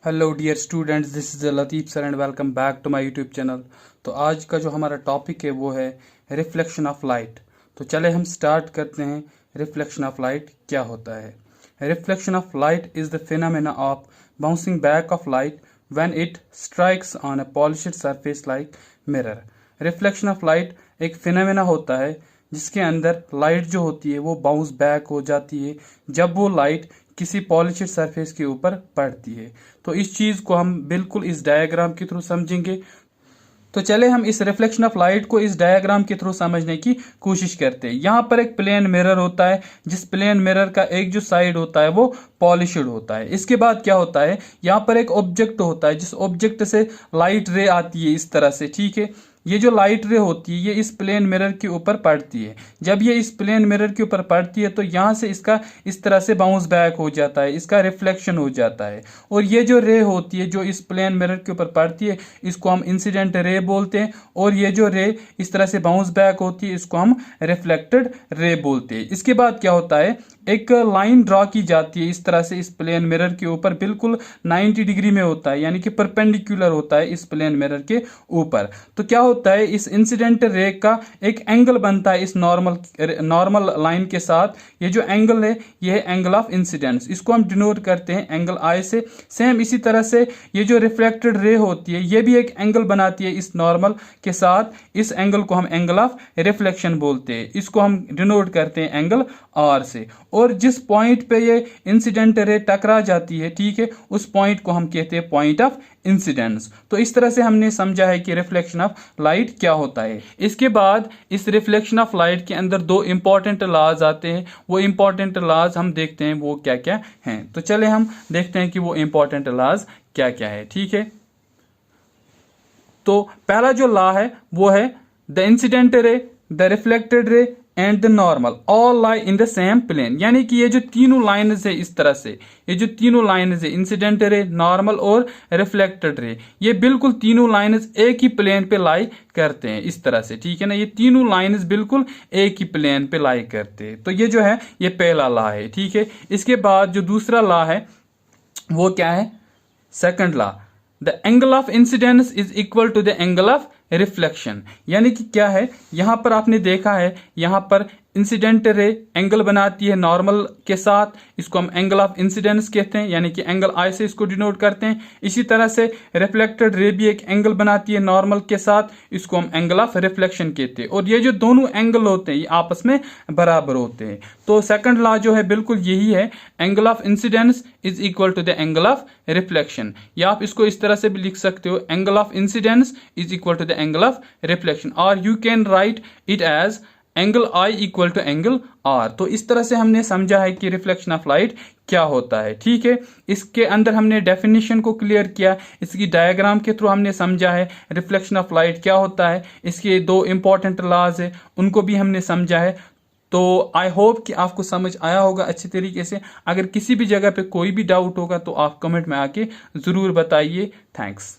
Hello dear students, this is Latif sir and welcome back to my YouTube channel. तो आज का जो हमारा टॉपिक है वो है रिफ्लेक्शन ऑफ लाइट। तो चले हम स्टार्ट करते हैं। रिफ्लेक्शन ऑफ लाइट क्या होता है? Reflection of light is the phenomena of bouncing back of light when it strikes on a polished surface like mirror. Reflection of light एक फिनोमेना होता है जिसके अंदर लाइट जो होती है वो बाउंस बैक हो जाती है जब वो लाइट किसी पॉलिश्ड सरफेस के ऊपर पड़ती है। तो इस चीज को हम बिल्कुल इस डायग्राम के थ्रू समझेंगे। तो चले हम इस रिफ्लेक्शन ऑफ लाइट को इस डायग्राम के थ्रू समझने की कोशिश करते हैं। यहाँ पर एक प्लेन मिरर होता है, जिस प्लेन मिरर का एक जो साइड होता है वो पॉलिश्ड होता है। इसके बाद क्या होता है, यहाँ पर एक ऑब्जेक्ट होता है जिस ऑब्जेक्ट से लाइट रे आती है इस तरह से। ठीक है, ये जो लाइट रे होती है ये इस प्लेन मिरर के ऊपर पड़ती है। जब ये इस प्लेन मिरर के ऊपर पड़ती है तो यहाँ से इसका इस तरह से बाउंस बैक हो जाता है, इसका रिफ्लेक्शन हो जाता है। और ये जो रे होती है जो इस प्लेन मिरर के ऊपर पड़ती है इसको हम इंसिडेंट रे बोलते हैं। और ये जो रे इस तरह से बाउंस बैक होती है इसको हम रिफ्लेक्टेड रे बोलते हैं। इसके बाद क्या होता है, एक लाइन ड्रॉ की जाती है इस तरह से इस प्लेन मिरर के ऊपर, बिल्कुल 90 डिग्री में होता है, यानी कि परपेंडिकुलर होता है इस प्लेन मिरर के ऊपर। तो क्या होता है, इस इंसिडेंट रे का एक एंगल बनता है इस नॉर्मल लाइन के साथ। ये जो एंगल है ये है एंगल ऑफ इंसिडेंस, इसको हम डिनोट करते हैं एंगल आई से। सेम इसी तरह से ये जो रिफ्लेक्टेड रे होती है ये भी एक एंगल बनाती है इस नॉर्मल के साथ। इस एंगल को हम एंगल ऑफ रिफ्लेक्शन बोलते हैं, इसको हम डिनोट करते हैं एंगल आर से। और जिस पॉइंट पे ये इंसिडेंट रे टकरा जाती है, ठीक है, उस पॉइंट को हम कहते हैं पॉइंट ऑफ इंसिडेंस। तो इस तरह से हमने समझा है कि रिफ्लेक्शन ऑफ लाइट क्या होता है। इसके बाद इस रिफ्लेक्शन ऑफ लाइट के अंदर दो इंपॉर्टेंट लॉज आते हैं। वो इंपॉर्टेंट लॉज हम देखते हैं वो क्या क्या हैं। तो चले हम देखते हैं कि वो इंपॉर्टेंट लॉज क्या क्या है। ठीक है, तो पहला जो लॉ है वो है the incident ray, the reflected ray and the normal all lie in the same plane. यानी कि ये जो तीनों लाइन्स है इस तरह से, ये जो तीनों लाइन्स है इंसिडेंट रे, नॉर्मल और रिफ्लेक्टेड रे, ये बिल्कुल तीनों लाइन्स एक ही प्लेन पे लाई करते हैं इस तरह से। ठीक है ना, ये तीनों लाइन्स बिल्कुल एक ही प्लेन पे लाई करते हैं। तो ये जो है ये पहला लॉ है। ठीक है, इसके बाद जो दूसरा लॉ है वो क्या है, second law, the angle of incidence is equal to the angle of reflection. यानी कि क्या है, यहां पर आपने देखा है यहां पर इंसिडेंट रे एंगल बनाती है नॉर्मल के साथ, इसको हम एंगल ऑफ इंसिडेंस कहते हैं, यानी कि एंगल आई से इसको डिनोट करते हैं। इसी तरह से रिफ्लेक्टेड रे भी एक एंगल बनाती है नॉर्मल के साथ, इसको हम एंगल ऑफ रिफ्लेक्शन कहते हैं। और ये जो दोनों एंगल होते हैं ये आपस में बराबर होते हैं। तो सेकंड लॉ जो है बिल्कुल यही है, angle of incidence is equal to the angle of reflection. या आप इसको इस तरह से भी लिख सकते हो, angle of incidence is equal to the angle of reflection, और you can write it as angle i equal to angle r. तो इस तरह से हमने समझा है कि रिफ्लेक्शन ऑफ लाइट क्या होता है। ठीक है, इसके अंदर हमने डेफिनेशन को क्लियर किया, इसकी डायग्राम के थ्रू हमने समझा है रिफ्लेक्शन ऑफ लाइट क्या होता है। इसके दो इंपॉर्टेंट लॉज है उनको भी हमने समझा है। तो आई होप कि आपको समझ आया होगा अच्छी तरीके से। अगर किसी भी जगह पे कोई भी डाउट होगा तो आप कमेंट में आके जरूर बताइए। थैंक्स।